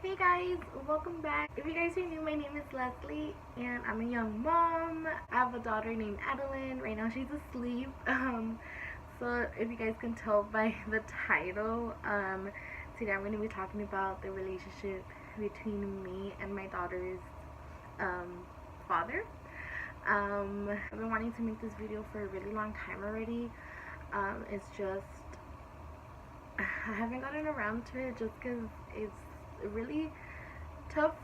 Hey guys, welcome back. If you guys are new, my name is Leslie and I'm a young mom. I have a daughter named Adeline. Right now she's asleep. So if you guys can tell by the title, today I'm going to be talking about the relationship between me and my daughter's father. I've been wanting to make this video for a really long time already. It's just I haven't gotten around to it just because it's a really tough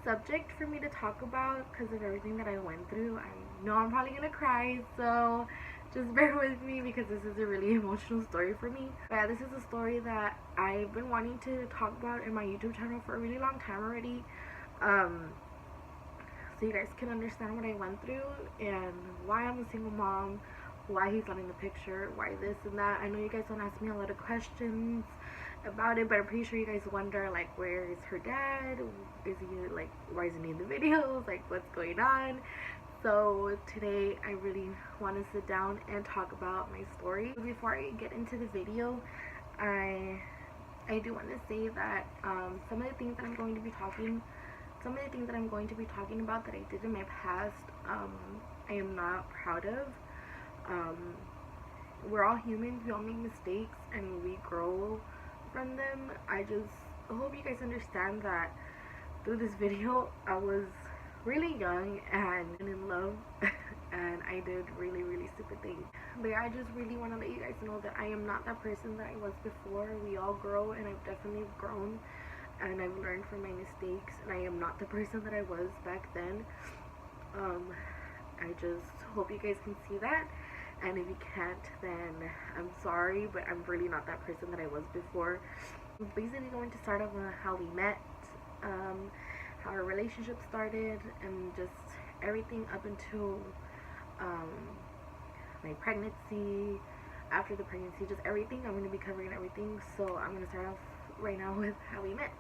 subject for me to talk about because of everything that I went through. I know I'm probably gonna cry, so just bear with me because this is a really emotional story for me. But yeah, this is a story that I've been wanting to talk about in my YouTube channel for a really long time already. So you guys can understand what I went through and why I'm a single mom, why he's not in the picture, why this and that. I know you guys don't ask me a lot of questions about it, but I'm pretty sure you guys wonder, like, where is her dad? Is he, like, why isn't he in the videos? Like, what's going on? So today I really want to sit down and talk about my story. Before I get into the video, I do want to say that some of the things that I'm going to be talking about that I did in my past, I am not proud of. We're all humans, we all make mistakes, and we grow from them. I just hope you guys understand that through this video I was really young and in love and I did really stupid things. But yeah, I just really want to let you guys know that I am not that person that I was before. We all grow, and I've definitely grown and I've learned from my mistakes, and I am not the person that I was back then. I just hope you guys can see that, and if you can't, then I'm sorry, but I'm really not that person that I was before. I'm basically going to start off with how we met, how our relationship started, and just everything up until my pregnancy, after the pregnancy, just everything. I'm going to be covering everything, so I'm going to start off right now with how we met.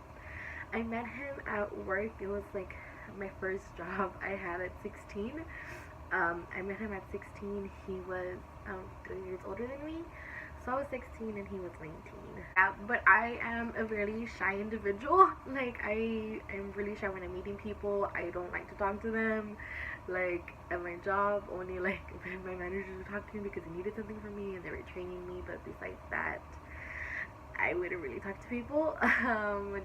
I met him at work. It was like my first job I had at 16. I met him at 16. He was 3 years older than me, so I was 16 and he was 19. But I am a really shy individual. Like, I am really shy when I'm meeting people. I don't like to talk to them. Like, at my job, only like my manager would talk to me because he needed something from me and they were training me, but besides that, I wouldn't really talk to people,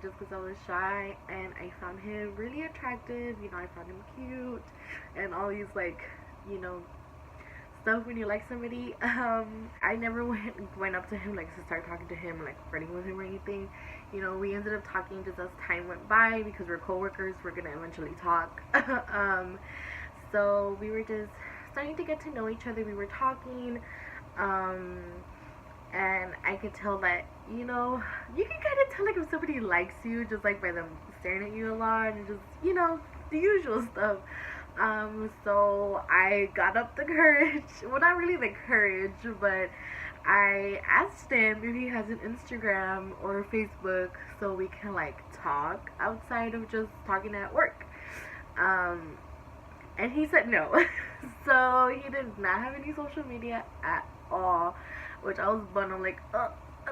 just because I was shy. And I found him really attractive, you know, I found him cute, and all these, like, you know, stuff when you like somebody. I never went up to him, like, to start talking to him, like, flirting with him or anything. You know, we ended up talking just as time went by because we're co-workers, we're gonna eventually talk. So we were just starting to get to know each other, we were talking, and I could tell that, you know, you can kind of tell, like, if somebody likes you just, like, by them staring at you a lot and just, you know, the usual stuff. So I got up the courage, well, not really the courage, but I asked him if he has an Instagram or Facebook so we can, like, talk outside of just talking at work. And he said no. So he did not have any social media at all, which I was bummed. I'm like,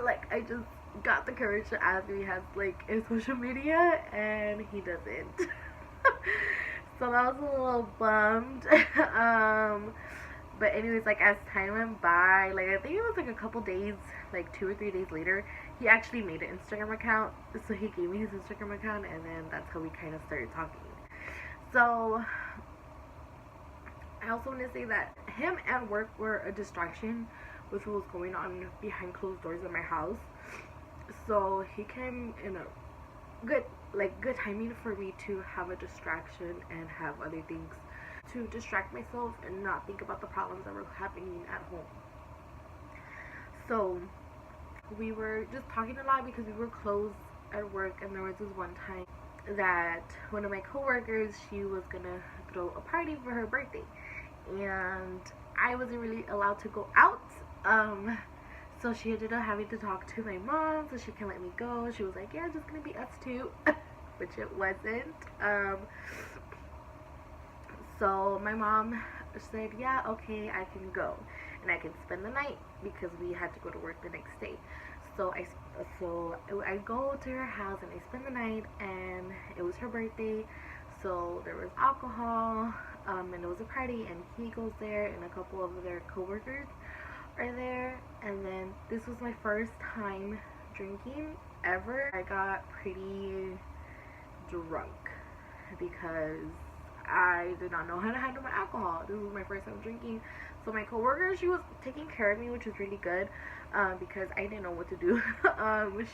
like, I just got the courage to ask if he has, like, a social media, and he doesn't. So that was a little bummed. But anyways, like, as time went by, like, I think it was like a couple days, like 2 or 3 days later, he actually made an Instagram account. So he gave me his Instagram account, and then that's how we kind of started talking. So I also want to say that him and work were a distraction with what was going on behind closed doors in my house. So he came in a good timing for me to have a distraction and have other things to distract myself and not think about the problems that were happening at home. So we were just talking a lot because we were close at work, and there was this one time that one of my coworkers, she was gonna throw a party for her birthday, and I wasn't really allowed to go out. So she ended up having to talk to my mom so she can let me go. She was like, yeah, it's just gonna be us two, which it wasn't. So my mom said, yeah, okay, I can go, and I can spend the night because we had to go to work the next day. So I go to her house and I spend the night, and it was her birthday, so there was alcohol, and it was a party, and he goes there, and a couple of their coworkers are there, and then this was my first time drinking ever. I got pretty drunk because I did not know how to handle my alcohol. This was my first time drinking. So my coworker, she was taking care of me, which was really good, because I didn't know what to do.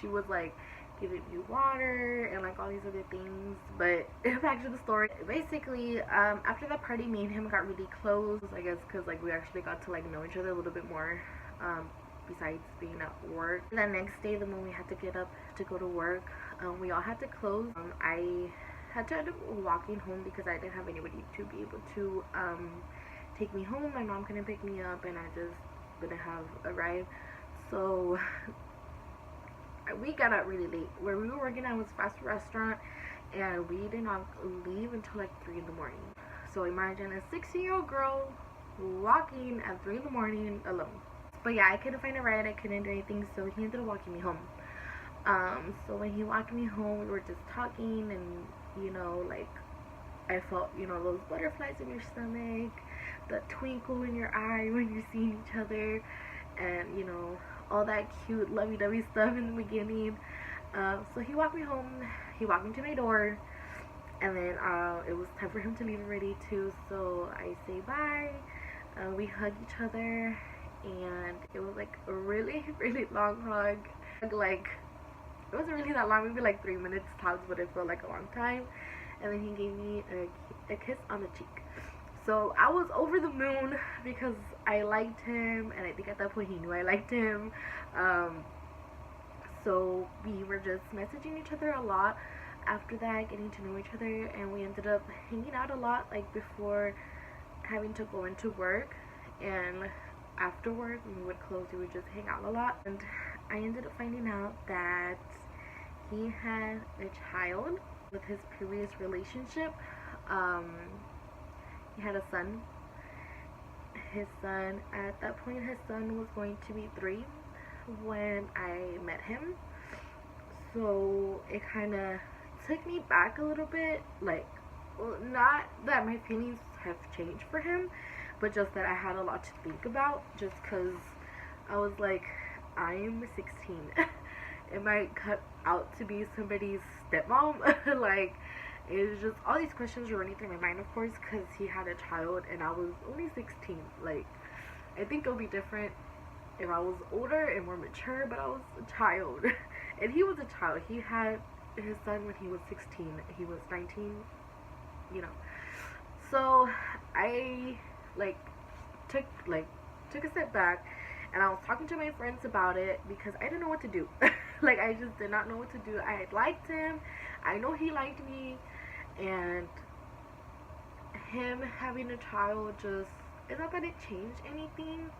She was like giving me water and like all these other things. But back to the story. Basically, after that party, me and him got really close, I guess, because like we actually got to like know each other a little bit more, besides being at work. The next day, the moment we had to get up to go to work, we all had to close. I had to end up walking home because I didn't have anybody to be able to take me home. My mom couldn't pick me up, and I just didn't have a ride. So we got out really late. Where we were working at was a fast food restaurant, and we did not leave until like 3 in the morning. So imagine a 16-year-old girl walking at 3 in the morning alone. But yeah, I couldn't find a ride, I couldn't do anything, so he ended up walking me home. So when he walked me home, we were just talking, and you know, like, I felt, you know, those butterflies in your stomach, the twinkle in your eye when you're seeing each other, and you know, all that cute lovey-dovey stuff in the beginning. So he walked me home, he walked me to my door, and then it was time for him to leave already too, so I say bye. We hug each other, and it was like a really, really long hug. Like, it wasn't really that long, maybe like 3 minutes tops, but it felt like a long time. And then he gave me a kiss on the cheek. So I was over the moon because I liked him, and I think at that point he knew I liked him. So we were just messaging each other a lot after that, getting to know each other, and we ended up hanging out a lot, like before having to go into work, and after work when we would close, we would just hang out a lot. And I ended up finding out that he had a child with his previous relationship. He had a son. His son, at that point, his son was going to be 3 when I met him. So it kind of took me back a little bit. Like, well, not that my feelings have changed for him, but just that I had a lot to think about, just because I was like, I'm 16. Am I cut out to be somebody's stepmom? Like, it was just all these questions were running through my mind, of course, because he had a child and I was only 16. Like, I think it would be different if I was older and more mature, but I was a child. And he was a child. He had his son when he was 16. He was 19, you know. So I took a step back, and I was talking to my friends about it because I didn't know what to do. Like, I just did not know what to do. I had liked him. I know he liked me, and him having a child just, it's not that it changed anything.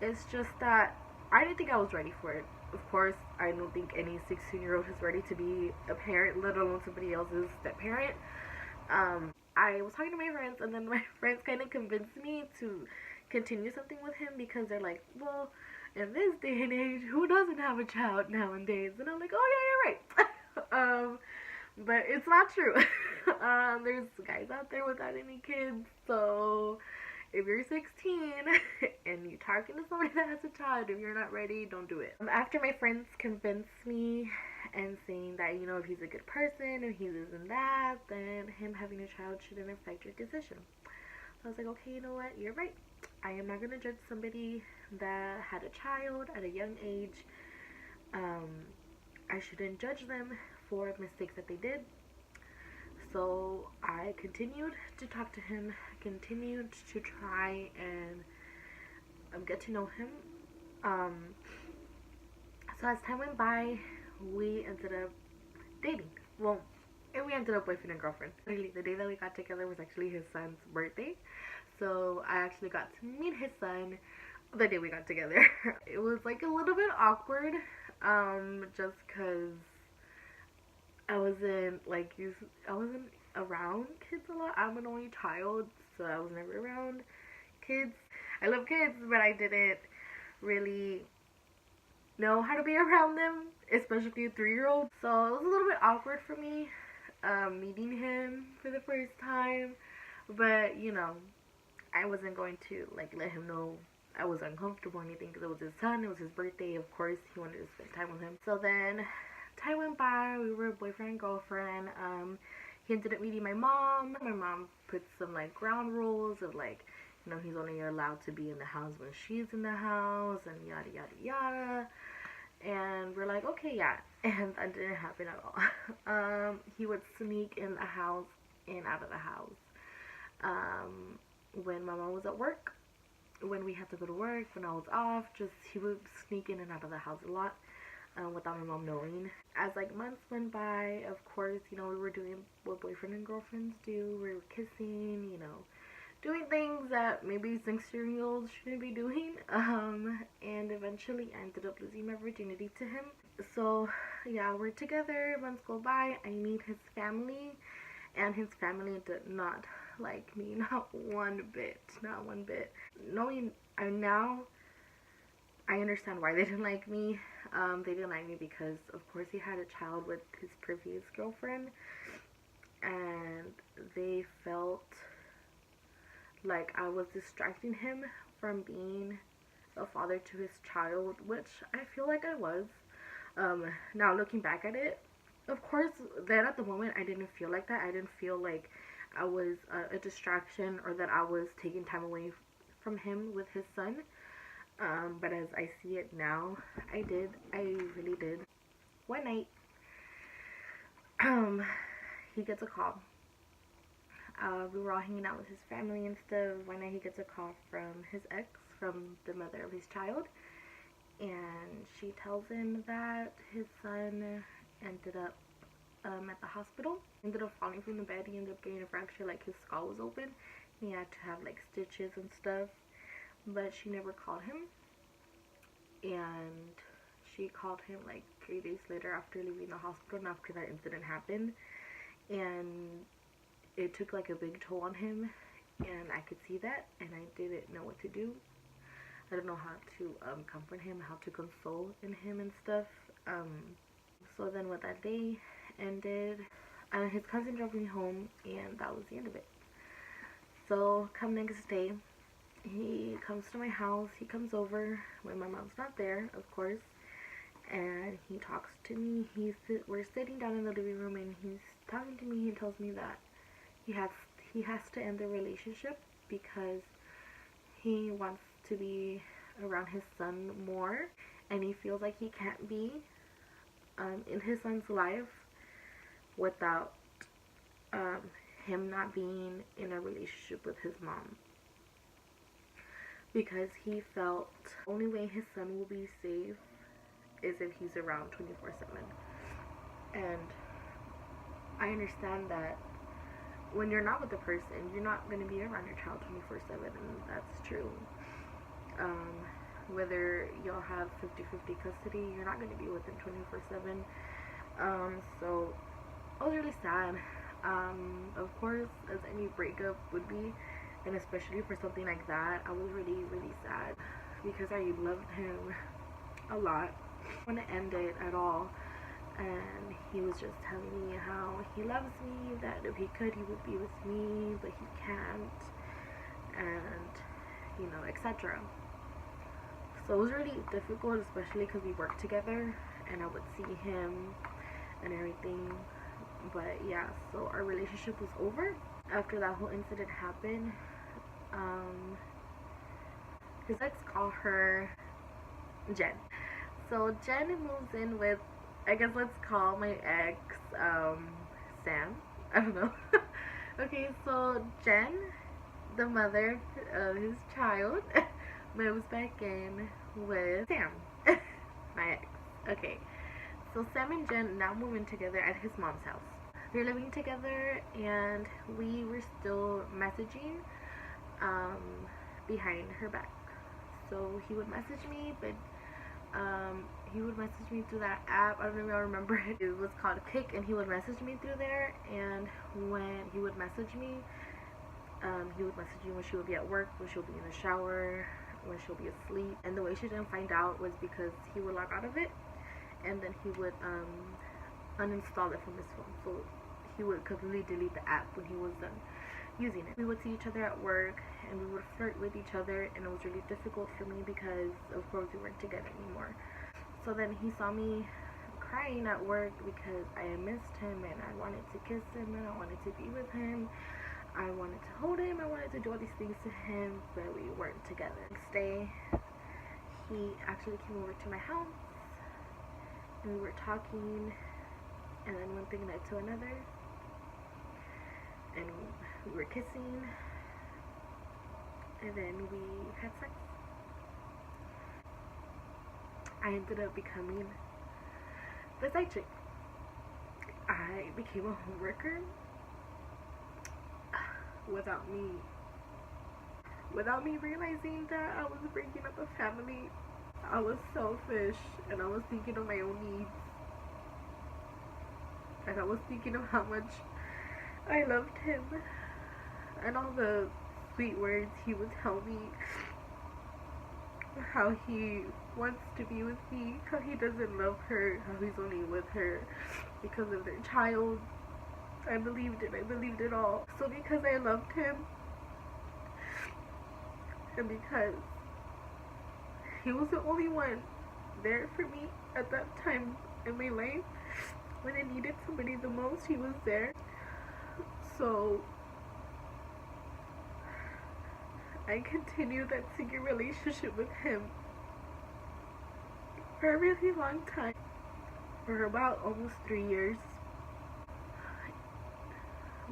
It's just that I didn't think I was ready for it. Of course, I don't think any 16-year-old is ready to be a parent, let alone somebody else's step parent. I was talking to my friends, and then my friends kind of convinced me to continue something with him because they're like, well, in this day and age, who doesn't have a child nowadays? And I'm like, oh yeah, you're right. But it's not true. There's guys out there without any kids, so if you're 16 and you're talking to somebody that has a child, if you're not ready, don't do it. After my friends convinced me and saying that, you know, if he's a good person, if he's this and that, then him having a child shouldn't affect your decision. So I was like, okay, you know what, you're right. I am not going to judge somebody that had a child at a young age. I shouldn't judge them for mistakes that they did. So I continued to talk to him, continued to try and get to know him. So as time went by, we ended up dating. Well, and we ended up boyfriend and girlfriend. Really, the day that we got together was actually his son's birthday. So I actually got to meet his son the day we got together. It was like a little bit awkward, just because I wasn't around kids a lot. I'm an only child, so I was never around kids. I love kids, but I didn't really know how to be around them, especially a 3-year-old. So it was a little bit awkward for me meeting him for the first time. But, you know, I wasn't going to like let him know I was uncomfortable or anything because it was his son. It was his birthday. Of course, he wanted to spend time with him. So then time went by. We were boyfriend and girlfriend. He ended up meeting my mom. My mom put some like ground rules of like, you know, he's only allowed to be in the house when she's in the house and yada yada yada. And we're like, okay, yeah. And that didn't happen at all. He would sneak in the house and out of the house. When my mom was at work, when we had to go to work, when I was off, just he would sneak in and out of the house a lot without my mom knowing. As like months went by, of course, you know, we were doing what boyfriend and girlfriends do. We were kissing, you know, doing things that maybe 16-year-olds shouldn't be doing. And eventually I ended up losing my virginity to him. So yeah, we're together, months go by, I meet his family, and his family did not like me, not one bit. Knowing now, I understand why they didn't like me. They didn't like me because, of course, he had a child with his previous girlfriend, and they felt like I was distracting him from being a father to his child, which I feel like I was. Now looking back at it, of course, then at the moment I didn't feel like that. I didn't feel like I was a distraction or that I was taking time away from him with his son. But as I see it now, I did. I really did. One night, he gets a call. We were all hanging out with his family and stuff. One night he gets a call from his ex, from the mother of his child. And she tells him that his son ended up at the hospital. He ended up falling from the bed. He ended up getting a fracture, like his skull was open. He had to have like stitches and stuff. But she never called him. And she called him like 3 days later after leaving the hospital and after that incident happened. And it took like a big toll on him. And I could see that. And I didn't know what to do. I don't know how to comfort him, how to console in him and stuff. So then what that day ended, his cousin drove me home, and that was the end of it. So come next day, he comes to my house. He comes over when my mom's not there, of course, and he talks to me. We're sitting down in the living room, and he's talking to me. He tells me that he has to end the relationship because he wants to be around his son more, and he feels like he can't be in his son's life without him not being in a relationship with his mom, because he felt the only way his son will be safe is if he's around 24/7. And I understand that when you're not with the person, you're not going to be around your child 24/7, and that's true. Whether you'll have 50-50 custody, you're not going to be with him 24/7. So I was really sad. Of course, as any breakup would be, and especially for something like that, I was really, really sad because I loved him a lot. I didn't want to end it at all. And he was just telling me how he loves me, that if he could, he would be with me, but he can't, and, you know, etc. So it was really difficult, especially because we worked together, and I would see him and everything. But yeah, so our relationship was over after that whole incident happened. His ex called her Jen. So Jen moves in with, I guess let's call my ex Sam. I don't know. Okay, so Jen, the mother of his child, moves back in with Sam, my ex. Okay, so Sam and Jen now move in together at his mom's house. They're living together, and we were still messaging behind her back. So he would message me, but he would message me through that app. I don't even remember it. It was called Kick, and he would message me through there. And when he would message me when she would be at work, when she would be in the shower, when she'll be asleep. And the way she didn't find out was because he would log out of it, and then he would uninstall it from his phone. So he would completely delete the app when he was done using it. We would see each other at work, and we would flirt with each other, and it was really difficult for me because of course we weren't together anymore. So then he saw me crying at work because I missed him, and I wanted to kiss him, and I wanted to be with him, I wanted to hold him, I wanted to do all these things to him, but we weren't together. Next day, he actually came over to my house, and we were talking, and then one thing led to another, and we were kissing, and then we had sex. I ended up becoming the side chick. I became a homeworker without me realizing that I was breaking up a family. I was selfish, and I was thinking of my own needs, and I was thinking of how much I loved him and all the sweet words he would tell me, how he wants to be with me, how he doesn't love her, how he's only with her because of their child. I believed it. I believed it all. So because I loved him, and because he was the only one there for me at that time in my life, when I needed somebody the most, he was there. So I continued that secret relationship with him for a really long time, for about almost 3 years.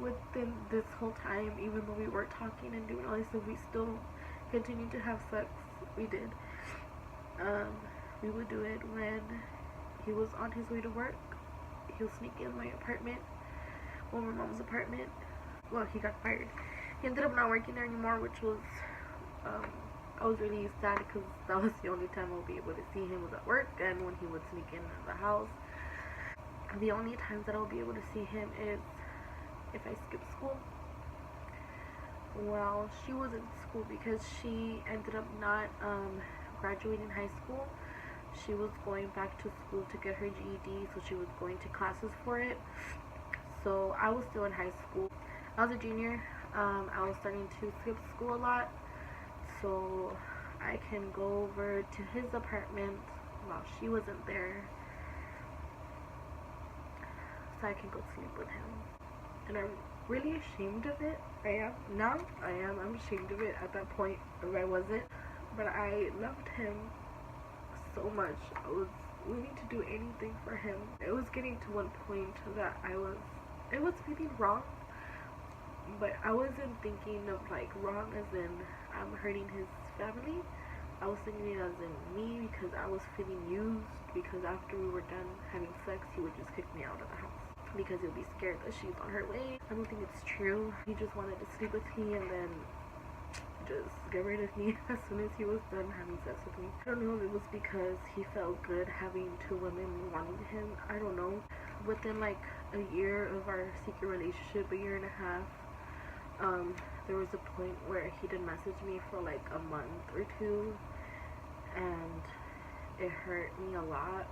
Within this whole time, even though we were talking and doing all this stuff, we still continued to have sex. We did. We would do it when he was on his way to work. He'll sneak in my apartment, well, my mom's apartment. Well, he got fired. He ended up not working there anymore, which was, I was really sad because that was the only time I'll be able to see him was at work, and when he would sneak in the house. The only times that I'll be able to see him is if I skip school. Well, she was in school because she ended up not graduating high school. She was going back to school to get her GED, so she was going to classes for it. So I was still in high school. I was a junior. I was starting to skip school a lot, so I can go over to his apartment while she wasn't there, so I can go sleep with him. And I'm really ashamed of it. I'm ashamed of it. At that point, if I wasn't, but I loved him so much. I was willing to do anything for him. It was getting to one point that it was really wrong, but I wasn't thinking of like wrong as in I'm hurting his family. I was thinking it as in me, because I was feeling used, because after we were done having sex, he would just kick me out of the house because he'll be scared that she's on her way. I don't think it's true. He just wanted to sleep with me and then just get rid of me as soon as he was done having sex with me. I don't know if it was because he felt good having 2 women wanting him. I don't know. Within like a year of our secret relationship, a year and a half, there was a point where he did message me for like a month or 2, and it hurt me a lot.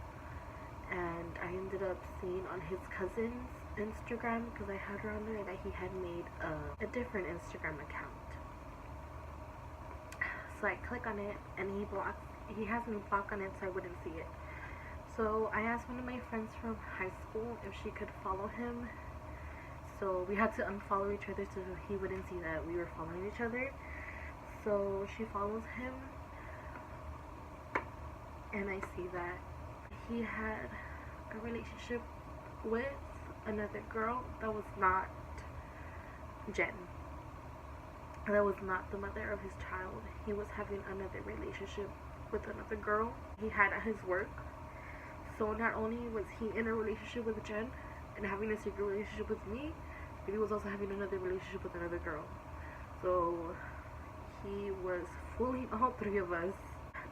And I ended up seeing on his cousin's Instagram, because I had her on there, that he had made a different Instagram account. So I click on it, and he has me blocked on it so I wouldn't see it. So I asked one of my friends from high school if she could follow him. So we had to unfollow each other so he wouldn't see that we were following each other. So she follows him, and I see that he had a relationship with another girl that was not Jen. That was not the mother of his child. He was having another relationship with another girl he had at his work. So not only was he in a relationship with Jen and having a secret relationship with me, but he was also having another relationship with another girl. So he was fooling all 3 of us.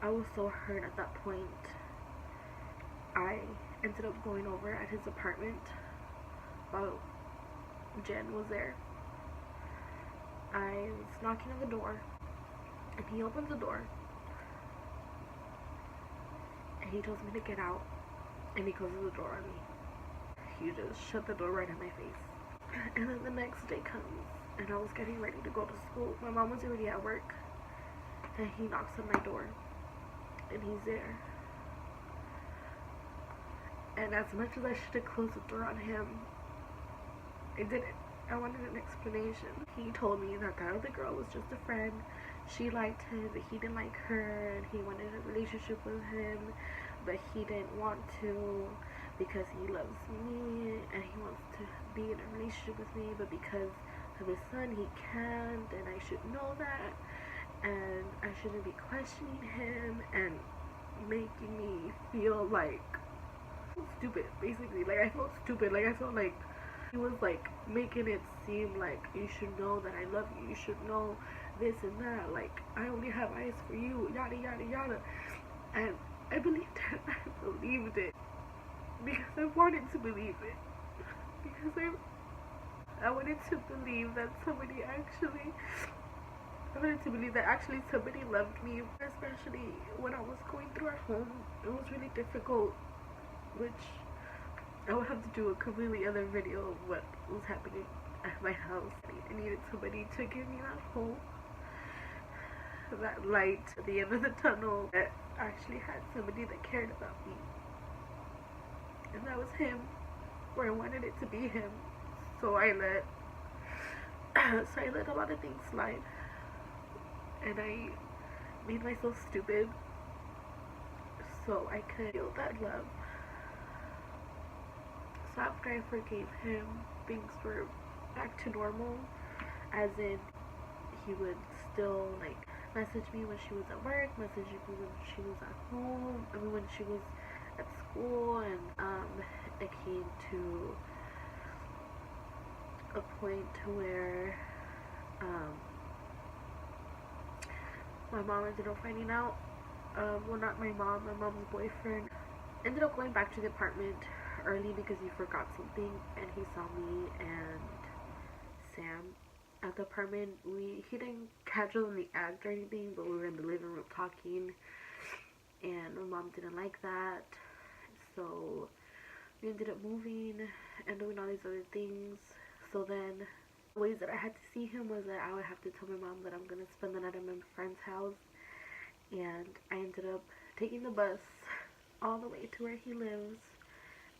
I was so hurt at that point. I ended up going over at his apartment while Jen was there. I was knocking on the door, and he opens the door, and he tells me to get out, and he closes the door on me. He just shut the door right in my face. And then the next day comes, and I was getting ready to go to school. My mom was already at work, and he knocks on my door, and he's there. And as much as I should have closed the door on him, I didn't. I wanted an explanation. He told me that that other girl was just a friend. She liked him, but he didn't like her, and he wanted a relationship with him, but he didn't want to because he loves me, and he wants to be in a relationship with me, but because of his son, he can't, and I should know that, and I shouldn't be questioning him, and making me feel like stupid, basically. Like, I felt stupid. Like, I felt like he was like making it seem like you should know that I love you, you should know this and that, like I only have eyes for you, yada yada yada. And I believed it. I believed it because I wanted to believe it, because I wanted to believe that somebody actually, I wanted to believe that actually somebody loved me, especially when I was going through at home. It was really difficult, which I would have to do a completely other video of what was happening at my house. I needed somebody to give me that hope, that light at the end of the tunnel, that actually had somebody that cared about me. And that was him, or I wanted it to be him. So I let a lot of things slide, and I made myself stupid so I could feel that love. So after I forgave him, things were back to normal, as in he would still like message me when she was at work, message me when she was at home, I mean when she was at school, and it came to a point to where my mom ended up finding out, well, not my mom, my mom's boyfriend ended up going back to the apartment early because he forgot something, and he saw me and Sam at the apartment. He didn't casually act or anything, but we were in the living room talking, and my mom didn't like that, so we ended up moving and doing all these other things. So then the ways that I had to see him was that I would have to tell my mom that I'm gonna spend the night at my friend's house, and I ended up taking the bus all the way to where he lives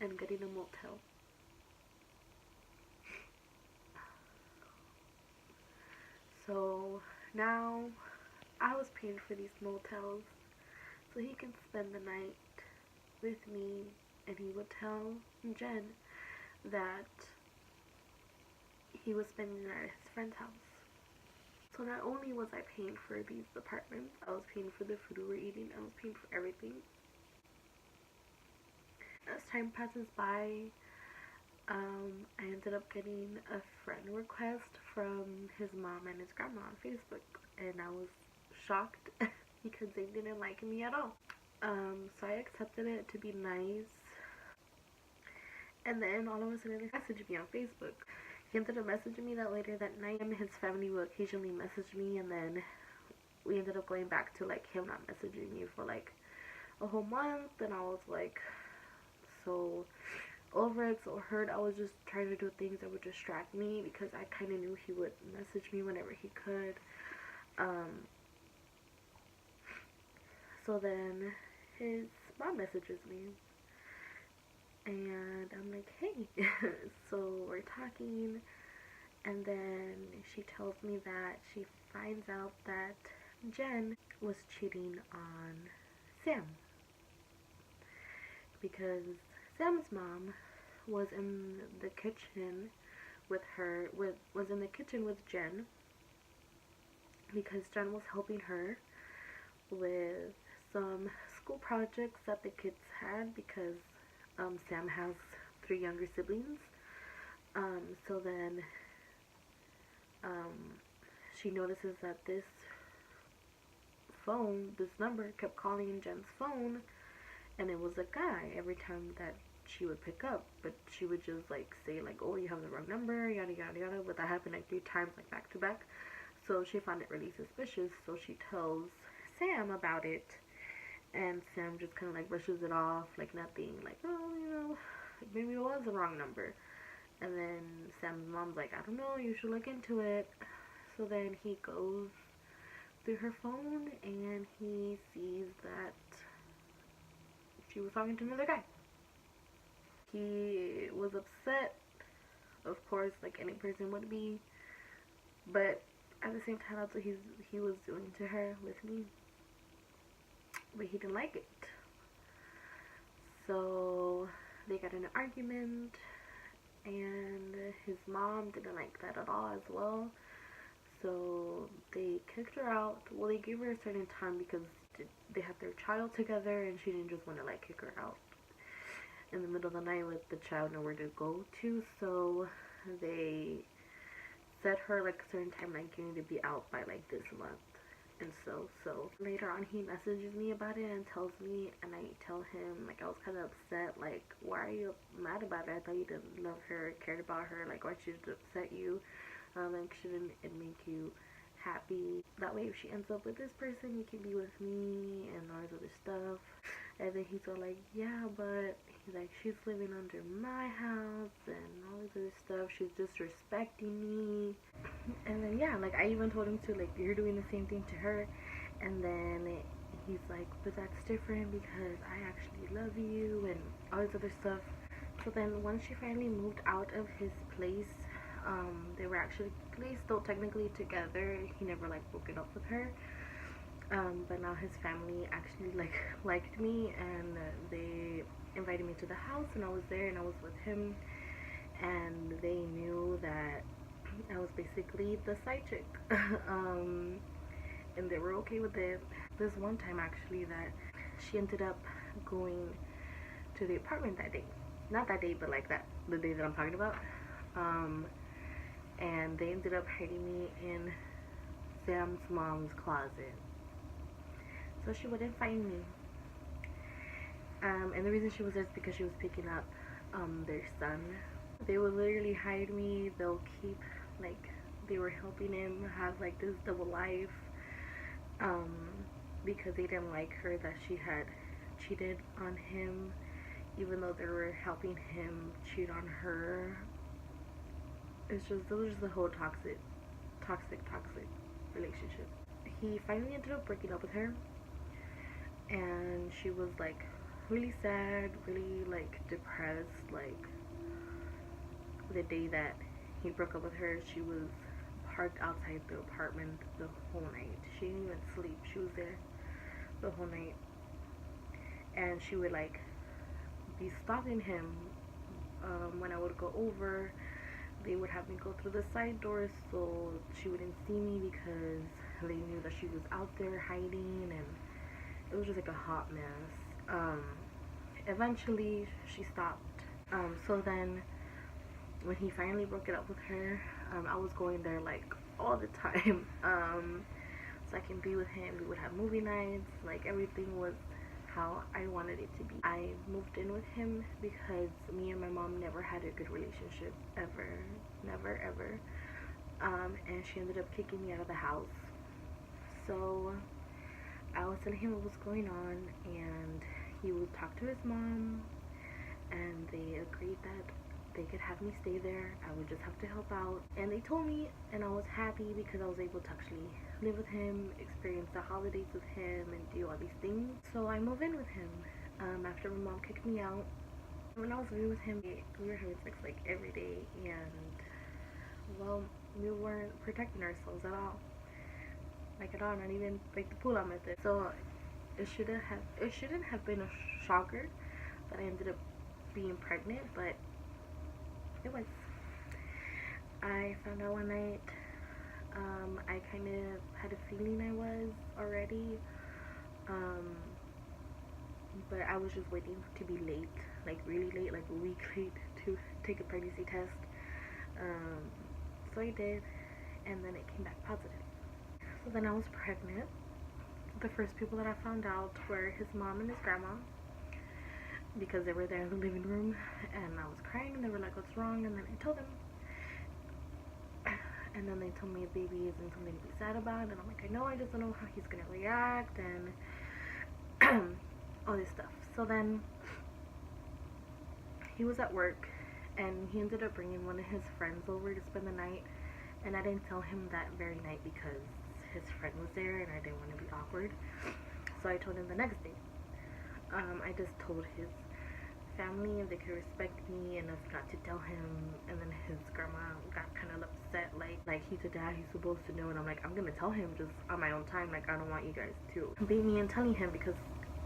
and getting a motel. So now I was paying for these motels so he can spend the night with me, and he would tell Jen that he was spending the night at his friend's house. So not only was I paying for these apartments, I was paying for the food we were eating, I was paying for everything. As time passes by, I ended up getting a friend request from his mom and his grandma on Facebook, and I was shocked because they didn't like me at all. So I accepted it to be nice, and then all of a sudden he messaged me on Facebook. He ended up messaging me that later that night, and his family will occasionally message me, and then we ended up going back to like him not messaging me for like a whole month, and I was like so over it, so hurt. I was just trying to do things that would distract me because I kind of knew he would message me whenever he could. So then his mom messages me, and I'm like, hey. So we're talking, and then she tells me that she finds out that Jen was cheating on Sam, because Sam's mom was in the kitchen with Jen, because Jen was helping her with some school projects that the kids had, because Sam has 3 younger siblings. So then she notices that this number kept calling in Jen's phone, and it was a guy every time that she would pick up, but she would just like say like, oh, you have the wrong number, yada yada yada, but that happened like 3 times, like back to back. So she found it really suspicious, so she tells Sam about it, And Sam just kind of like brushes it off like nothing, like, oh, you know, maybe it was the wrong number. And then Sam's mom's like, I don't know, you should look into it. So then he goes through her phone and he sees that she was talking to another guy. He was upset, of course, like any person would be, but at the same time, that's what he was doing to her with me. But he didn't like it. So they got in an argument, and his mom didn't like that at all as well. So they kicked her out. Well, they gave her a certain time because they had their child together, and she didn't just want to like kick her out in the middle of the night with the child nowhere to go to. So they set her like a certain time, like you need to be out by like this month. And so later on he messages me about it and tells me, and I tell him like I was kind of upset, like why are you mad about it? I thought you didn't love her, cared about her, like why should it upset you? Like shouldn't it make you happy? That way if she ends up with this person, you can be with me and all this other stuff. And then he's all like, yeah, but he's like, she's living under my house and all this other stuff, she's disrespecting me. And then yeah, like I even told him to, like, you're doing the same thing to her. And then he's like, but that's different because I actually love you and all this other stuff. So then once she finally moved out of his place, they were actually still technically together. He never like broken up with her. But now his family actually like liked me, and they invited me to the house, and I was there and I was with him, and they knew that I was basically the side chick. And they were okay with it. This one time actually that she ended up going to the apartment that day. Not that day, but like the day that I'm talking about. And they ended up hiding me in Sam's mom's closet, so she wouldn't find me. And the reason she was there is because she was picking up their son. They would literally hide me. They'll keep, like, they were helping him have like this double life, because they didn't like her that she had cheated on him, even though they were helping him cheat on her. It was just the whole toxic relationship. He finally ended up breaking up with her, and she was like really sad, really like depressed. Like the day that he broke up with her, she was parked outside the apartment the whole night. She didn't even sleep. She was there the whole night, and she would like be stalking him. When I would go over, they would have me go through the side doors so she wouldn't see me because they knew that she was out there hiding, and it was just like a hot mess. Eventually she stopped. So then when he finally broke it up with her, I was going there like all the time, so I can be with him. We would have movie nights, like everything was how I wanted it to be. I moved in with him because me and my mom never had a good relationship, ever, never ever. And she ended up kicking me out of the house. So I was telling him what was going on, and he would talk to his mom, and they agreed that they could have me stay there. I would just have to help out. And they told me, and I was happy because I was able to actually live with him, experience the holidays with him, and do all these things. So I moved in with him after my mom kicked me out. When I was living with him, we were having sex like every day, and well, we weren't protecting ourselves at all. Like at all, not even like the pull-out method. So it shouldn't have been a shocker that I ended up being pregnant, but it was. I found out one night. I kind of had a feeling I was already, but I was just waiting to be late, like really late, like a week late to take a pregnancy test. So I did, and then it came back positive. So then I was pregnant. The first people that I found out were his mom and his grandma, because they were there in the living room, and I was crying, and they were like, what's wrong? And then I told them, and then they told me a baby isn't something to be sad about, and I'm like, I know, I just don't know how he's gonna react. And all this stuff. So then he was at work and he ended up bringing one of his friends over to spend the night, and I didn't tell him that very night because his friend was there and I didn't want to be awkward. So I told him the next day. I just told his family if they could respect me enough not to tell him, and then his grandma got kind of upset, like he's a dad, he's supposed to know. And I'm like, I'm gonna tell him just on my own time, like I don't want you guys to beat me and telling him, because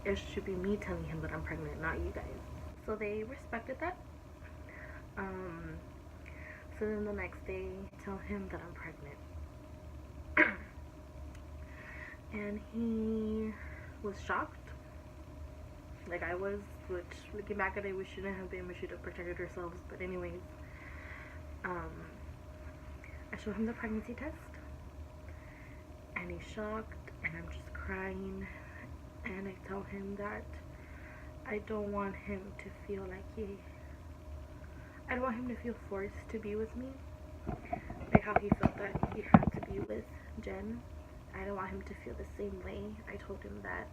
it should be me telling him that I'm pregnant, not you guys. So they respected that. So then the next day I tell him that I'm pregnant. And he was shocked, like I was, which looking back at it, we shouldn't have been. We should have protected ourselves. But anyways, I show him the pregnancy test and he's shocked and I'm just crying, and I tell him that I don't want him to feel like I don't want him to feel forced to be with me, like how he felt that he had to be with Jen. I don't want him to feel the same way. I told him that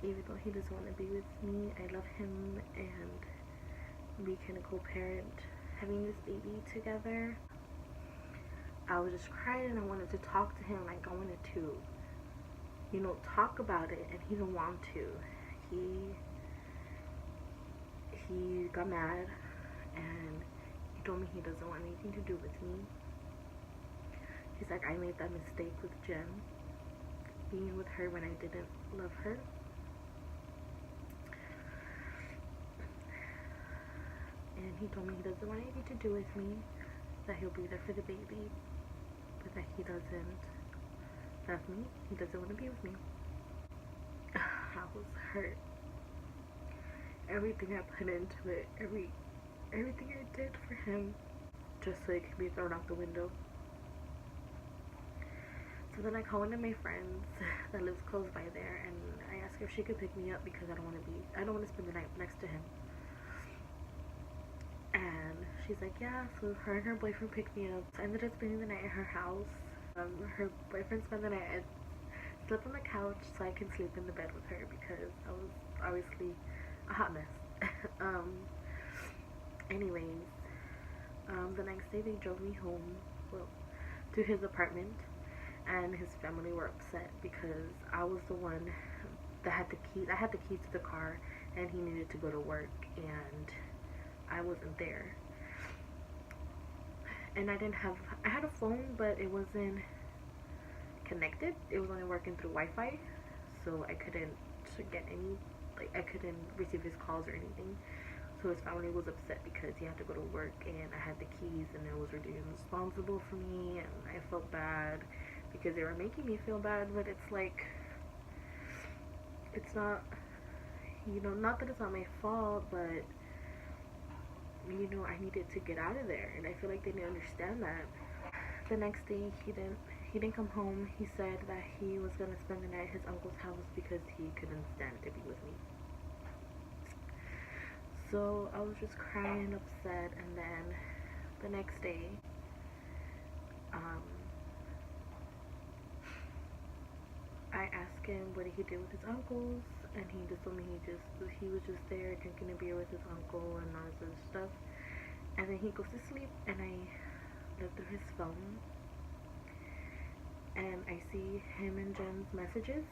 even though he doesn't want to be with me, I love him and we can co-parent having this baby together. I was just crying and I wanted to talk to him, like I wanted to, talk about it, and he didn't want to. He got mad and he told me he doesn't want anything to do with me. He's like, I made that mistake with Jen, being with her when I didn't love her. And he told me he doesn't want anything to do with me, that he'll be there for the baby, but that he doesn't love me, he doesn't want to be with me. I was hurt. Everything I put into it, everything I did for him, just so it could be thrown out the window. So then I call one of my friends that lives close by there, and I ask her if she could pick me up because I don't want to spend the night next to him. And she's like, yeah. So her and her boyfriend picked me up. So I ended up spending the night at her house. Her boyfriend spent the night. I slept on the couch so I can sleep in the bed with her because I was obviously a hot mess. Anyways, the next day they drove me home, to his apartment, and his family were upset because I was the one that had the keys. I had the keys to the car, and he needed to go to work, and I wasn't there. And I had a phone, but it wasn't connected. It was only working through Wi-Fi, so I couldn't get any, I couldn't receive his calls or anything. So his family was upset because he had to go to work and I had the keys, and it was really irresponsible for me, and I felt bad because they were making me feel bad. But it's like, it's not, not that it's not my fault, but I needed to get out of there, and I feel like they didn't understand that. The next day he didn't come home. He said that he was gonna spend the night at his uncle's house because he couldn't stand to be with me. So I was just crying, upset, and then the next day, I asked him what did he do with his uncles, and he just told me he was just there drinking a beer with his uncle and all this other stuff. And then he goes to sleep, and I look through his phone, and I see him and Jen's messages,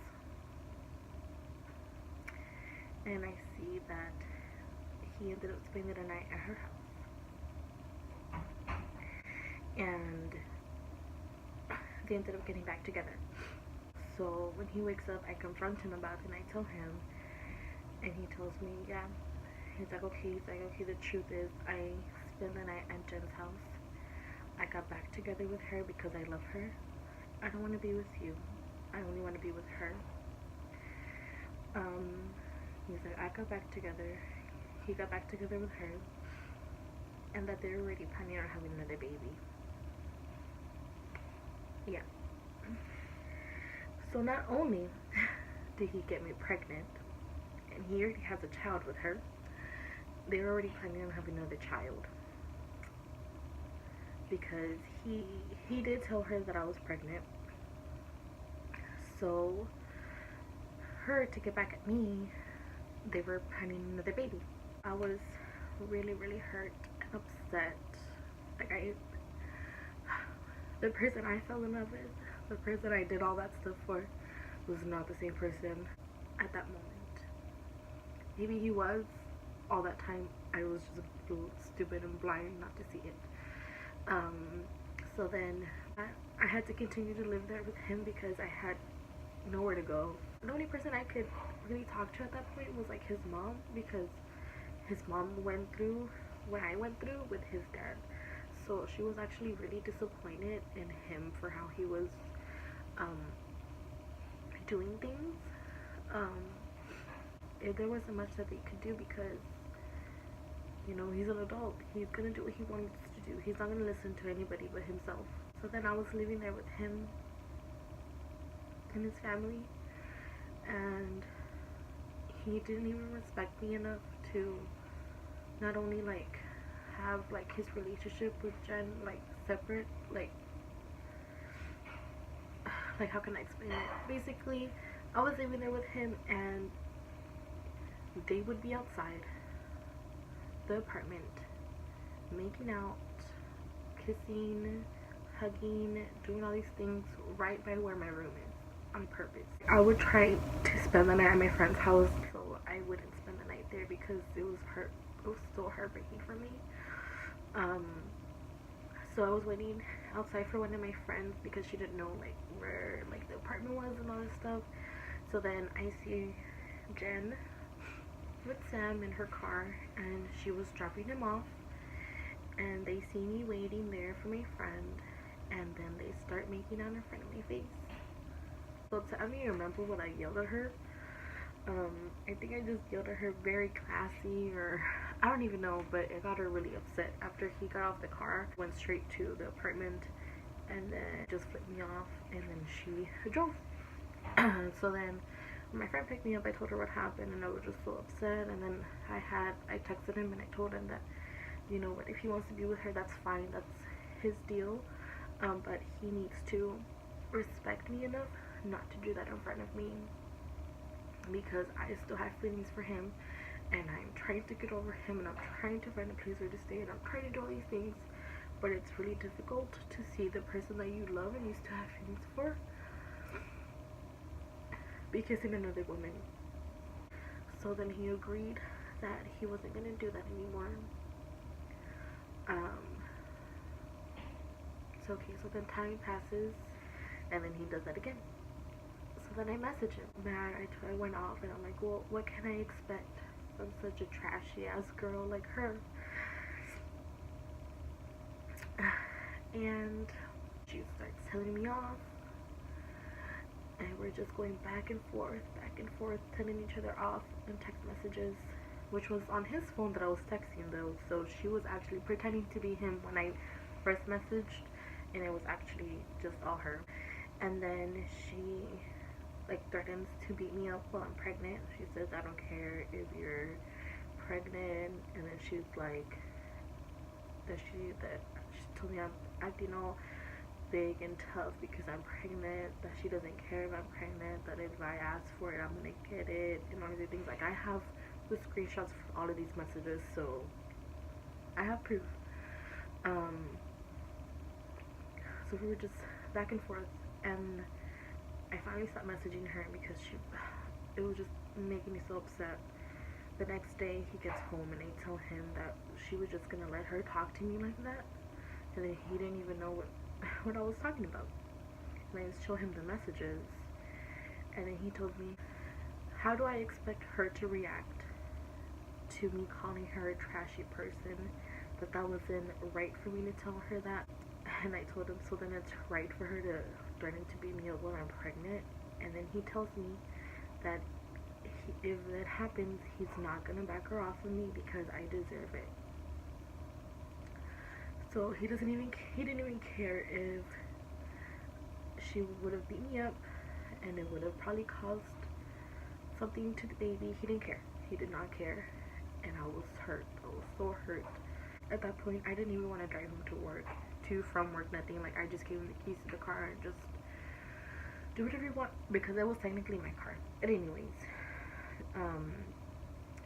and I see that he ended up spending the night at her house, and they ended up getting back together. So when he wakes up, I confront him about it, and I tell him, and he tells me, yeah. He's like, okay, the truth is, I spent the night at Jen's house. I got back together with her because I love her. I don't want to be with you. I only want to be with her. He's like, I got back together. He got back together with her, and that they're already planning on having another baby. Yeah. So not only did he get me pregnant, and he already has a child with her, they're already planning on having another child. Because he did tell her that I was pregnant. So her to get back at me, they were planning another baby. I was really, really hurt and upset. Like, the person I fell in love with, the person I did all that stuff for, was not the same person at that moment. Maybe he was. All that time I was just stupid and blind not to see it. So then I had to continue to live there with him because I had nowhere to go. The only person I could really talk to at that point was like his mom, because his mom went through what I went through with his dad. So she was actually really disappointed in him for how he was doing things. There wasn't much that they could do because, you know, he's an adult. He's gonna do what he wants to do. He's not gonna listen to anybody but himself. So then I was living there with him and his family, and he didn't even respect me enough to not only like have like his relationship with Jen like separate, like how can I explain it? Basically, I was living there with him and they would be outside the apartment making out, kissing, hugging, doing all these things right by where my room is on purpose. I would try to spend the night at my friend's house so I wouldn't spend the night there because it was so heartbreaking for me. So I was waiting outside for one of my friends because she didn't know like where like the apartment was and all this stuff. So then I see Jen with Sam in her car, and she was dropping him off, and they see me waiting there for my friend, and then they start making out in front of my face. So I don't even remember what I yelled at her. I think I just yelled at her very classy, or I don't even know, but it got her really upset. After he got off the car, went straight to the apartment and then just flipped me off, and then she drove. So then when my friend picked me up, I told her what happened, and I was just so upset. And then I texted him and I told him that, you know what, if he wants to be with her, that's fine, that's his deal, but he needs to respect me enough not to do that in front of me, because I still have feelings for him, and I'm trying to get over him, and I'm trying to find a place where to stay, and I'm trying to do all these things, but it's really difficult to see the person that you love and you still have feelings for because in another woman. So then he agreed that he wasn't gonna do that anymore. So okay, so then time passes, and then he does that again. So then I message him. Man, I went off, and I'm like, well, what can I expect from such a trashy ass girl like her? And she starts telling me off, and we're just going back and forth, telling each other off in text messages, which was on his phone that I was texting though, so she was actually pretending to be him when I first messaged, and it was actually just all her. And then she like threatens to beat me up while I'm pregnant. She says, I don't care if you're pregnant, and then she's like that she told me I'm acting all big and tough because I'm pregnant, that she doesn't care if I'm pregnant, that if I ask for it I'm gonna get it, and all these things. Like, I have the screenshots for all of these messages, so I have proof. So we were just back and forth, and I finally stopped messaging her because it was just making me so upset. The next day he gets home and I tell him that she was just gonna let her talk to me like that, and then he didn't even know what I was talking about. And I just showed him the messages, and then he told me, how do I expect her to react to me calling her a trashy person, that wasn't right for me to tell her that? And I told him, so then it's right for her to threaten to beat me up when I'm pregnant? And then he tells me that if that happens, he's not gonna back her off of me because I deserve it. So he didn't even care if she would have beat me up and it would have probably caused something to the baby. He didn't care. He did not care. And I was hurt. I was so hurt. At that point, I didn't even want to drive him to work, from work, nothing. Like, I just gave him the keys to the car and just do whatever you want, because it was technically my car. But anyways,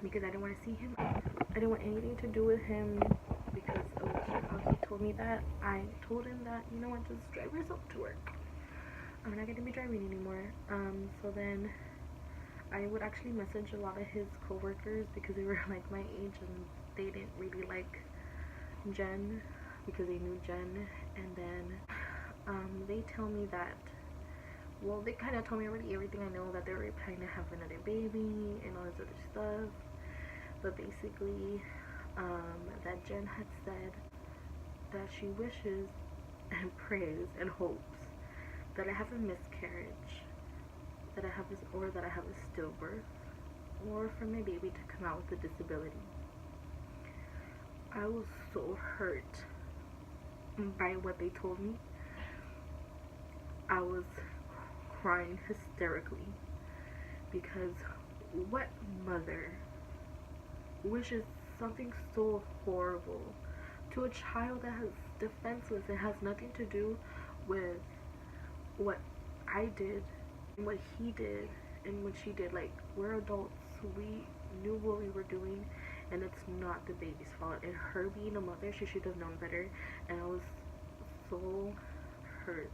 because I didn't want to see him. I didn't want anything to do with him because of how he told me that. I told him that, you know what, just drive yourself to work. I'm not going to be driving anymore. So then I would actually message a lot of his coworkers because they were like my age and they didn't really like Jen because they knew Jen. And then they tell me that, well, they kind of told me already everything I know, that they were planning to have another baby and all this other stuff. But basically, that Jen had said that she wishes and prays and hopes that I have a miscarriage, that I have a stillbirth, or for my baby to come out with a disability. I was so hurt by what they told me. I was crying hysterically because what mother wishes something so horrible to a child that is defenseless? It has nothing to do with what I did and what he did and what she did. Like, we're adults, we knew what we were doing, and it's not the baby's fault. And her being a mother, she should have known better. And I was so hurt,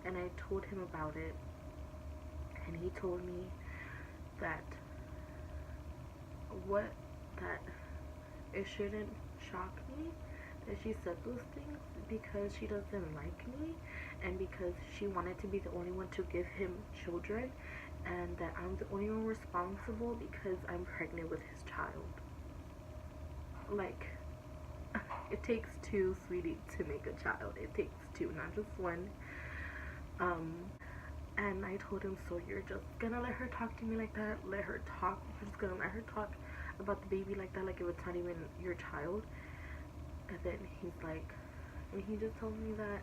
and I told him about it, and he told me that it shouldn't shock me that she said those things, because she doesn't like me and because she wanted to be the only one to give him children, and that I'm the only one responsible because I'm pregnant with his child. Like, it takes two, sweetie, to make a child. It takes two, not just one. And I told him, so you're just gonna let her talk to me like that? Let her talk? You're just gonna let her talk about the baby like that, like it was not even your child? And then he's like, and he just told me that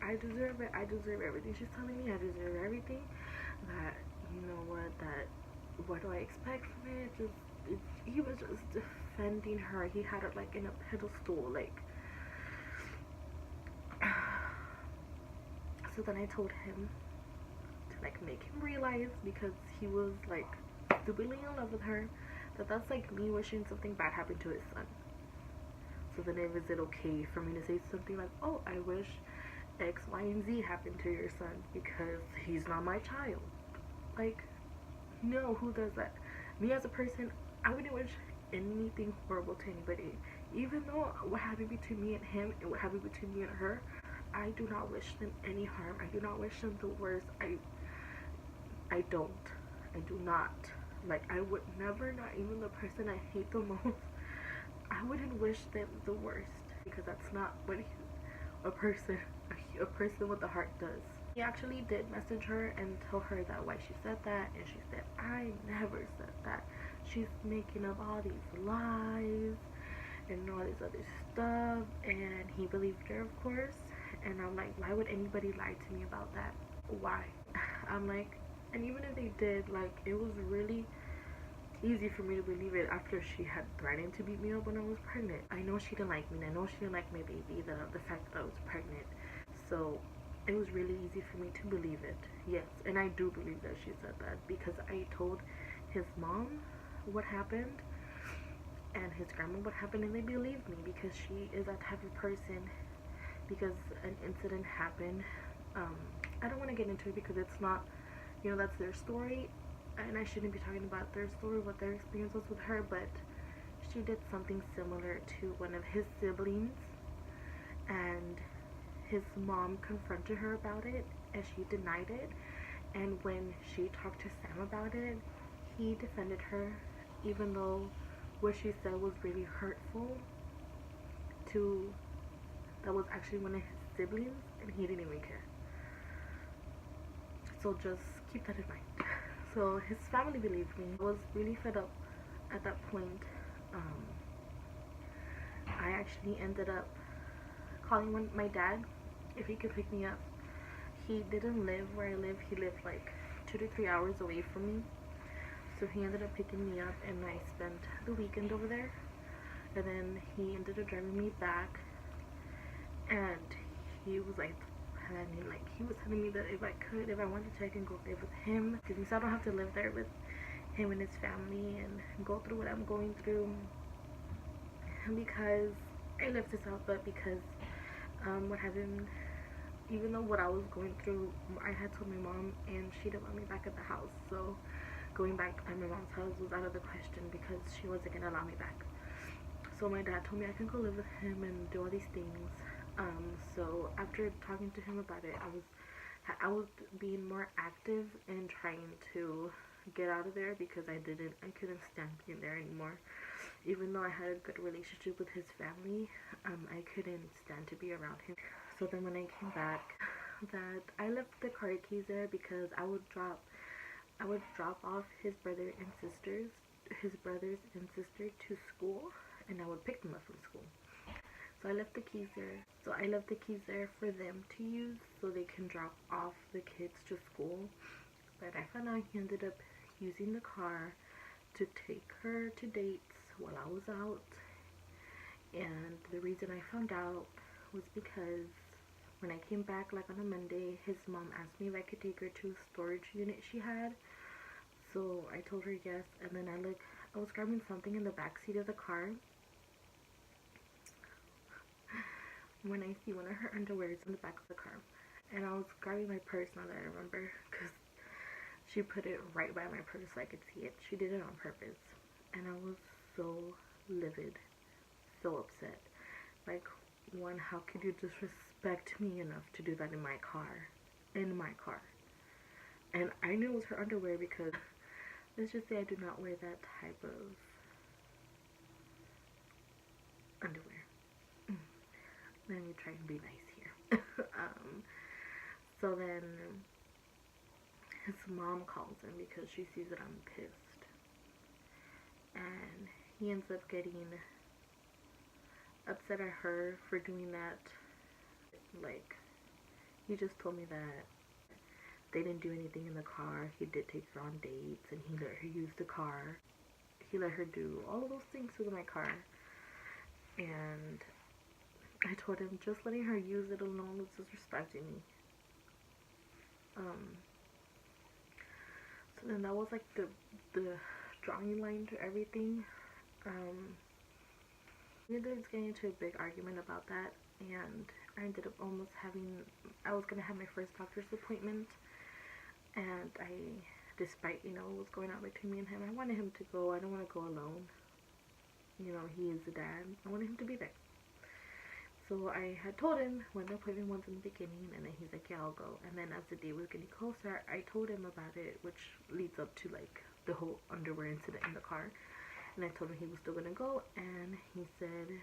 I deserve it. I deserve everything she's telling me. I deserve everything. That, you know what do I expect from it? He was just defending her. He had it like in a pedestal, like. So then I told him to like make him realize, because he was like stupidly in love with her, that that's like me wishing something bad happened to his son. So then is it okay for me to say something like, oh, I wish X, Y, and Z happened to your son because he's not my child? Like, no, who does that? Me as a person, I wouldn't wish anything horrible to anybody. Even though what happened between me and him and what happened between me and her, I do not wish them any harm. I do not wish them the worst. I do not. Like, I would never, not even the person I hate the most, I wouldn't wish them the worst, because that's not what a person with a heart does. He actually did message her and tell her that why she said that, and she said, I never said that. She's making up all these lies and all this other stuff, and he believed her, of course. And I'm like, why would anybody lie to me about that? Why? I'm like, and even if they did, like, it was really easy for me to believe it after she had threatened to beat me up when I was pregnant. I know she didn't like me, and I know she didn't like my baby, the fact that I was pregnant. So it was really easy for me to believe it. Yes, and I do believe that she said that, because I told his mom what happened and his grandma what happened, and they believed me, because she is that type of person. Because an incident happened, I don't want to get into it because it's not, you know, that's their story, and I shouldn't be talking about their story, what their experience was with her, but she did something similar to one of his siblings, and his mom confronted her about it, and she denied it. And when she talked to Sam about it, he defended her, even though what she said was really hurtful to, that was actually one of his siblings, and he didn't even care. So just keep that in mind. So his family believed me. I was really fed up at that point. I actually ended up calling my dad if he could pick me up. He didn't live where I live. He lived like 2 to 3 hours away from me. So he ended up picking me up, and I spent the weekend over there. And then he ended up driving me back. And he was like planning, like, he was telling me that if I wanted to, I can go live with him, so I don't have to live there with him and his family and go through what I'm going through, because I left this out, but because what happened, even though what I was going through, I had told my mom and she didn't want me back at the house, so going back at my mom's house was out of the question because she wasn't gonna allow me back. So my dad told me I can go live with him and do all these things. So after talking to him about it, I was being more active and trying to get out of there because I couldn't stand being there anymore. Even though I had a good relationship with his family, I couldn't stand to be around him. So then when I came back, that I left the car keys there because I would drop off his brothers and sister to school, and I would pick them up from school. So I left the keys there. For them to use so they can drop off the kids to school. But I found out he ended up using the car to take her to dates while I was out. And the reason I found out was because when I came back, like on a Monday, his mom asked me if I could take her to a storage unit she had. So I told her yes, and then I was grabbing something in the back seat of the car when I see one of her underwears in the back of the car. And I was grabbing my purse, now that I remember, because she put it right by my purse so I could see it. She did it on purpose. And I was so livid, so upset. Like, one, how could you disrespect me enough to do that in my car? In my car. And I knew it was her underwear because, let's just say I do not wear that type of underwear. Let me try and be nice here. So then his mom calls him because she sees that I'm pissed. And he ends up getting upset at her for doing that. Like, he just told me that they didn't do anything in the car. He did take her on dates, and he let her use the car. He let her do all of those things with my car. And I told him just letting her use it alone was disrespecting me. So then that was like the drawing line to everything. We ended up getting into a big argument about that, and I ended up I was gonna have my first doctor's appointment, and despite, what was going on between me and him, I wanted him to go. I don't want to go alone. He is a dad. I wanted him to be there. So I had told him when the appointment was in the beginning, and then he's like, yeah, I'll go. And then as the day was getting closer, I told him about it, which leads up to like the whole underwear incident in the car. And I told him he was still gonna go, and he said,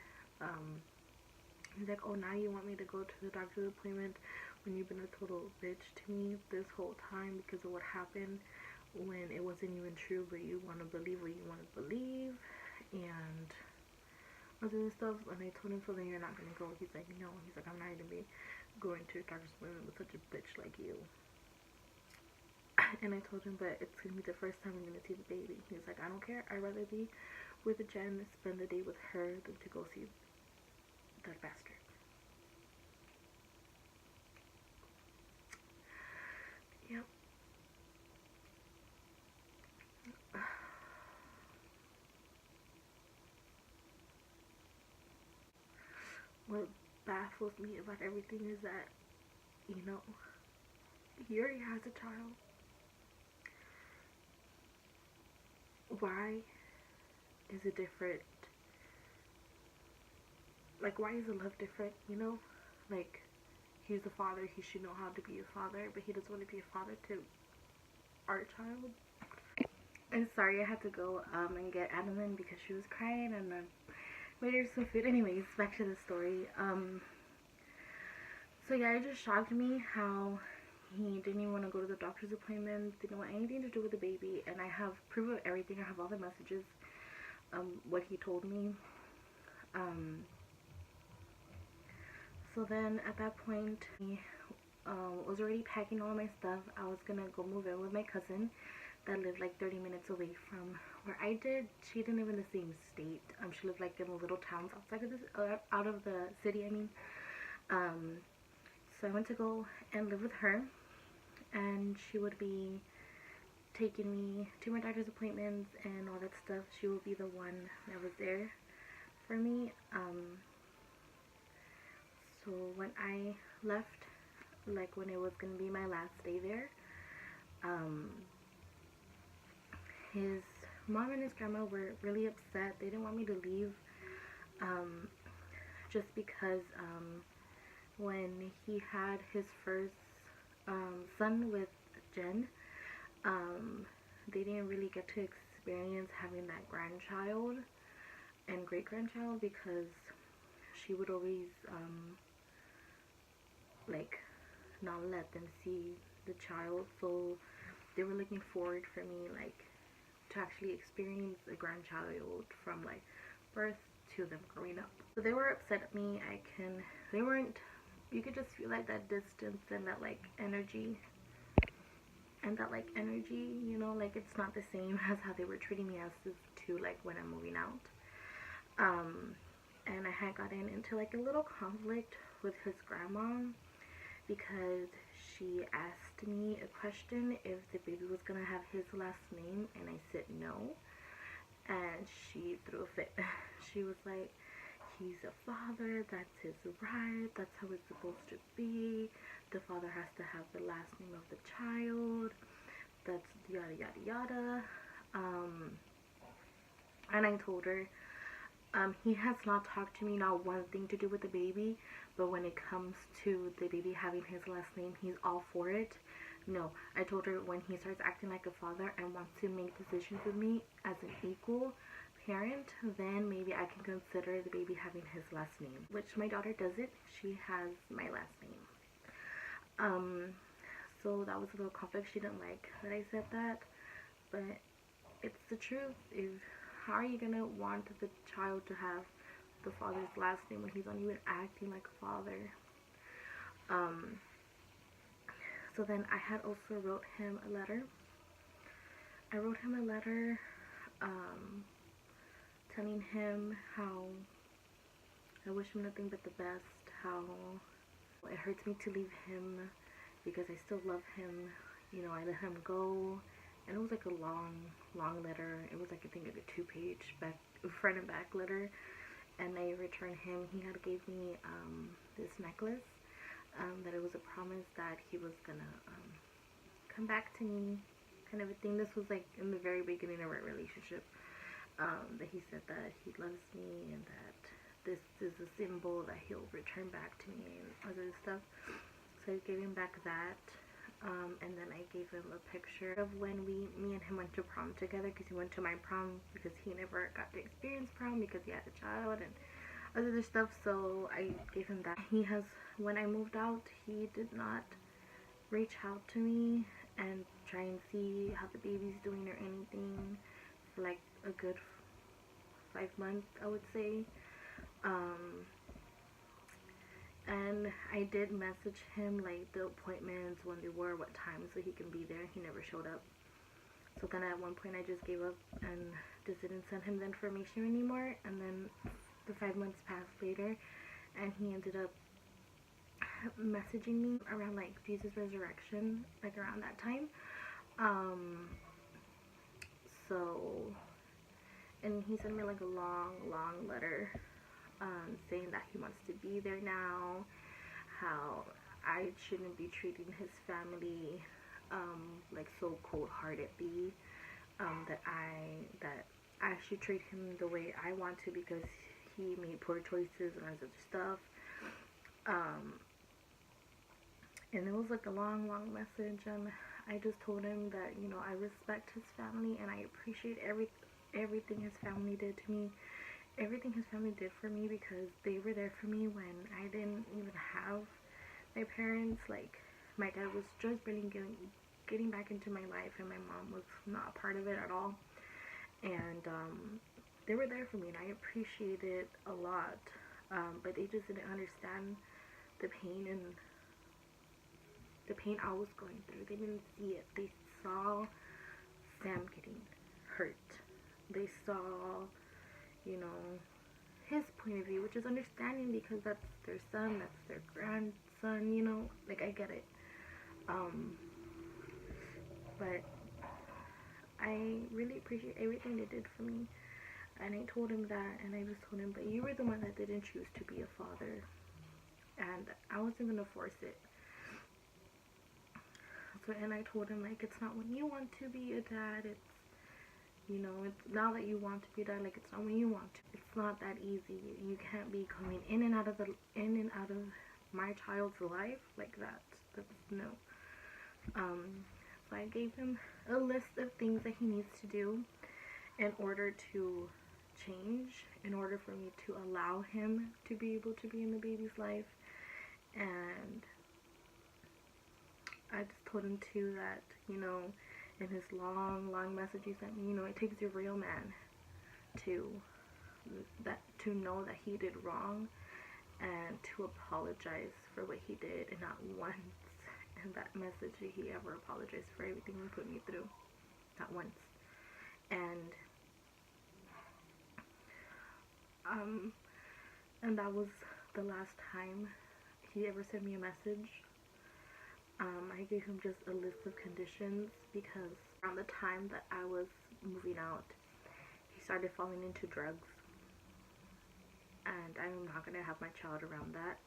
he's like, oh, now you want me to go to the doctor's appointment when you've been a total bitch to me this whole time because of what happened when it wasn't even true, but you want to believe what you want to believe, and I was doing stuff. And I told him, so then you're not gonna go? He's like, no. He's like, I'm not gonna be going to a doctor's appointment with such a bitch like you. And I told him, but it's gonna be the first time I'm gonna see the baby. He's like, I don't care. I'd rather be with Jen, spend the day with her, than to go see that bastard. Yep. What baffles me about everything is that, he already has a child. Why is it different? Like, why is the love different, Like, he's a father, he should know how to be a father, but he doesn't want to be a father to our child. I'm sorry, I had to go and get Adeline because she was crying, and then made her some food. Anyways, back to the story. So yeah, it just shocked me how he didn't even want to go to the doctor's appointment, didn't want anything to do with the baby, and I have proof of everything. I have all the messages, what he told me. So then at that point, I was already packing all my stuff. I was gonna go move in with my cousin that lived like 30 minutes away from where I did. She didn't live in the same state. She lived like in the little towns outside of this, out of the city, I mean. So I went to go and live with her, and she would be taking me to my doctor's appointments and all that stuff. She will be the one that was there for me. So when I left, like when it was gonna be my last day there, his mom and his grandma were really upset. They didn't want me to leave, just because when he had his first son with Jen, they didn't really get to experience having that grandchild and great grandchild, because she would always like not let them see the child. So they were looking forward for me, like, to actually experience a grandchild from like birth to them growing up. So they were upset at me. They weren't, you could just feel like that distance and that like energy, you know, like it's not the same as how they were treating me as to like when I'm moving out. And I had gotten into like a little conflict with his grandma, because she asked me a question if the baby was gonna have his last name, and I said no, and she threw a fit. She was like, he's a father, that's his right, that's how it's supposed to be, the father has to have the last name of the child, that's yada yada yada. And I told her, he has not talked to me, not one thing to do with the baby, but when it comes to the baby having his last name, he's all for it. No, I told her when he starts acting like a father and wants to make decisions with me as an equal parent, then maybe I can consider the baby having his last name, which my daughter doesn't. She has my last name. So that was a little conflict. She didn't like that I said that, but it's the truth. How are you gonna want the child to have the father's last name when he's not even acting like a father? So then I had also wrote him a letter. I wrote him a letter telling him how I wish him nothing but the best, how it hurts me to leave him because I still love him. You know, I let him go. And it was like a long letter. It was like, I think like a 2-page front and back letter. And I returned him. He had gave me this necklace, that it was a promise that he was gonna come back to me, kind of a thing. This was like in the very beginning of our relationship, that he said that he loves me and that this is a symbol that he'll return back to me and other stuff. So I gave him back that. And then I gave him a picture of when me and him went to prom together, because he went to my prom because he never got to experience prom because he had a child and other stuff. So I gave him that. When I moved out, he did not reach out to me and try and see how the baby's doing or anything for like a good 5 months, I would say. And I did message him like the appointments, when they were, what time, so he can be there. He never showed up. So then at one point I just gave up and just didn't send him the information anymore. And then the 5 months passed later, and he ended up messaging me around like Jesus Resurrection, like around that time. And he sent me like a long letter, saying that he wants to be there now, how I shouldn't be treating his family like so cold-heartedly, that I should treat him the way I want to because he made poor choices and other stuff. And it was like a long message, and I just told him that, you know, I respect his family and I appreciate everything his family did to me, everything his family did for me, because they were there for me when I didn't even have my parents. Like, my dad was just barely getting back into my life, and my mom was not a part of it at all. And they were there for me, and I appreciate it a lot. But they just didn't understand the pain I was going through. They didn't see it. They saw Sam getting hurt. They saw, you know, his point of view, which is understanding because that's their son, that's their grandson, you know, like I get it. But I really appreciate everything they did for me. And I told him that, and I just told him, but you were the one that didn't choose to be a father, and I wasn't gonna force it. So, and I told him, like, it's not when you want to be a dad, it's, you know, it's now that you want to be a dad, like, it's not when you want to. It's not that easy. You can't be coming in and out of my child's life like that. That's no. So I gave him a list of things that he needs to do in order to change, in order for me to allow him to be able to be in the baby's life. And I just told him too that, you know, in his long message he sent me, you know, it takes a real man to know that he did wrong and to apologize for what he did, and not once in that message did he ever apologized for everything he put me through. Not once. And that was the last time he ever sent me a message. I gave him just a list of conditions because around the time that I was moving out, he started falling into drugs. And I'm not going to have my child around that.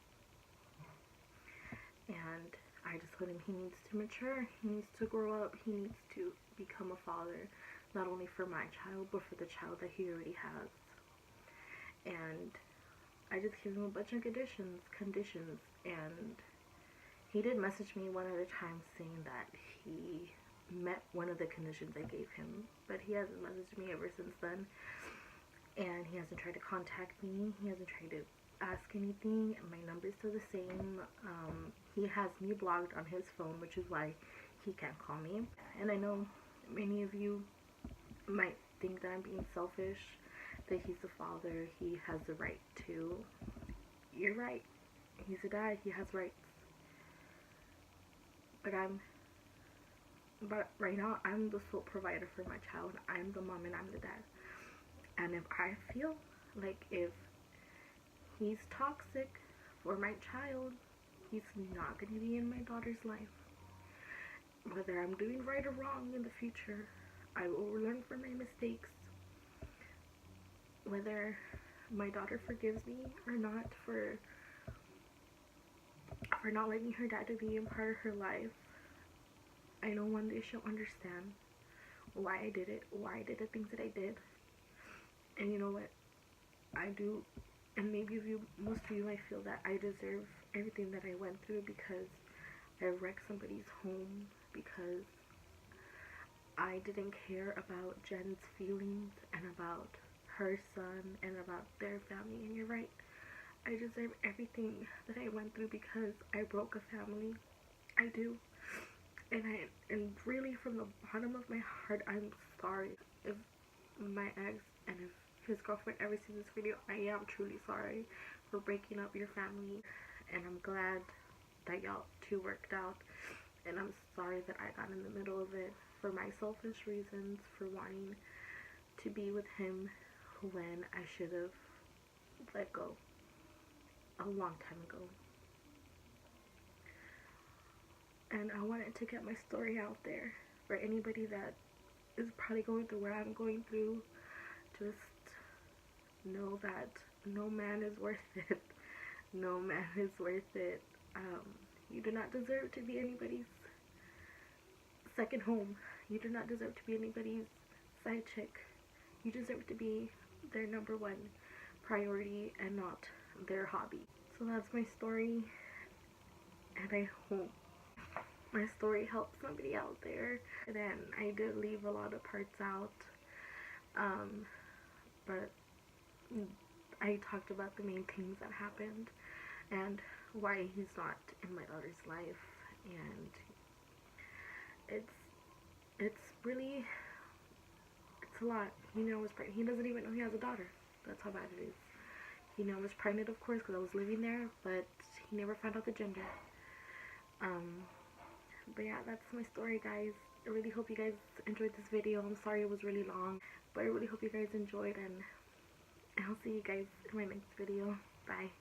And I just told him he needs to mature, he needs to grow up, he needs to become a father, not only for my child, but for the child that he already has. And I just gave him a bunch of conditions, and he did message me one other time saying that he met one of the conditions I gave him, but he hasn't messaged me ever since then, and he hasn't tried to contact me, he hasn't tried to ask anything, and my number's still the same. He has me blocked on his phone, which is why he can't call me. And I know many of you might think that I'm being selfish, that he's a father, he has the right to. You're right, he's a dad, he has rights. But right now, I'm the sole provider for my child. I'm the mom and I'm the dad. And if I feel like if he's toxic for my child, he's not going to be in my daughter's life. Whether I'm doing right or wrong in the future, I will learn from my mistakes. Whether my daughter forgives me or not for not letting her dad to be a part of her life, I know one day she'll understand why I did it, why I did the things that I did. And you know what? I do, and maybe most of you might feel that I deserve everything that I went through because I wrecked somebody's home, because I didn't care about Jen's feelings and about her son and about their family. And you're right, I deserve everything that I went through because I broke a family. I do. And really from the bottom of my heart, I'm sorry if my ex and if his girlfriend ever sees this video. I am truly sorry for breaking up your family, and I'm glad that y'all two worked out, and I'm sorry that I got in the middle of it for my selfish reasons, for wanting to be with him when I should have let go a long time ago. And I wanted to get my story out there for anybody that is probably going through what I'm going through. Just know that no man is worth it. No man is worth it. You do not deserve to be anybody's second home. You do not deserve to be anybody's side chick. You deserve to be their number one priority and not their hobby. So that's my story, and I hope my story helps somebody out there. And then I did leave a lot of parts out, but I talked about the main things that happened and why he's not in my daughter's life. And it's really, it's a lot. He was pregnant. He doesn't even know he has a daughter. That's how bad it is. He was pregnant, of course, because I was living there, but he never found out the gender. But yeah, that's my story, guys. I really hope you guys enjoyed this video. I'm sorry it was really long, but I really hope you guys enjoyed, and I'll see you guys in my next video. Bye.